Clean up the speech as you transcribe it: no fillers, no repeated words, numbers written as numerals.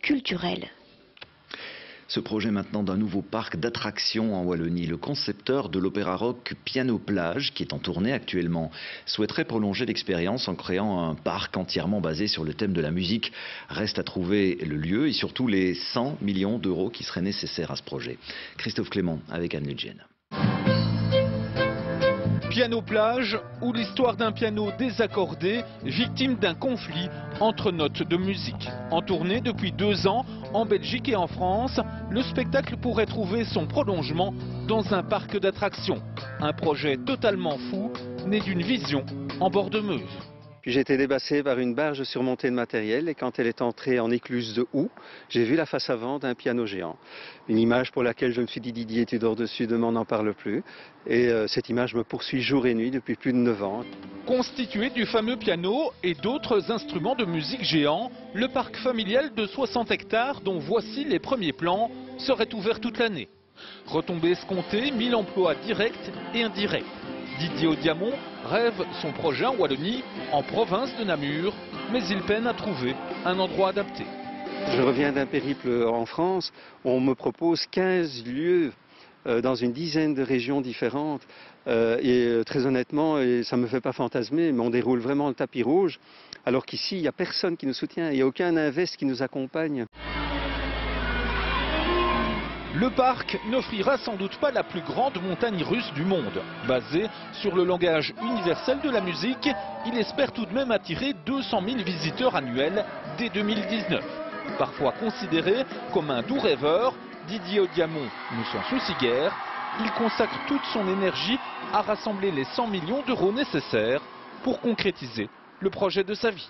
culturel. Ce projet maintenant d'un nouveau parc d'attractions en Wallonie. Le concepteur de l'opéra rock Piano Plage, qui est en tournée actuellement, souhaiterait prolonger l'expérience en créant un parc entièrement basé sur le thème de la musique. Reste à trouver le lieu et surtout les 100 millions d'euros qui seraient nécessaires à ce projet. Christophe Clément avec Anne Ludgen. Piano Plage, ou l'histoire d'un piano désaccordé, victime d'un conflit entre notes de musique. En tournée depuis 2 ans, en Belgique et en France, le spectacle pourrait trouver son prolongement dans un parc d'attractions. Un projet totalement fou, né d'une vision en bord de Meuse. Puis j'ai été dépassé par une barge surmontée de matériel et quand elle est entrée en écluse de houx, j'ai vu la face avant d'un piano géant. Une image pour laquelle je me suis dit Didier, tu dors dessus, demain on n'en parle plus. Et cette image me poursuit jour et nuit depuis plus de 9 ans. Constitué du fameux piano et d'autres instruments de musique géants, le parc familial de 60 hectares, dont voici les premiers plans, serait ouvert toute l'année. Retombées escomptées, 1000 emplois directs et indirects. Didier Audiamont rêve son projet en Wallonie, en province de Namur, mais il peine à trouver un endroit adapté. Je reviens d'un périple en France, on me propose 15 lieux dans une dizaine de régions différentes. Et très honnêtement, ça ne me fait pas fantasmer, mais on déroule vraiment le tapis rouge, alors qu'ici, il n'y a personne qui nous soutient, il n'y a aucun invest qui nous accompagne. Le parc n'offrira sans doute pas la plus grande montagne russe du monde. Basé sur le langage universel de la musique, il espère tout de même attirer 200 000 visiteurs annuels dès 2019. Parfois considéré comme un doux rêveur, Didier Audiamont ne s'en soucie guère. Il consacre toute son énergie à rassembler les 100 millions d'euros nécessaires pour concrétiser le projet de sa vie.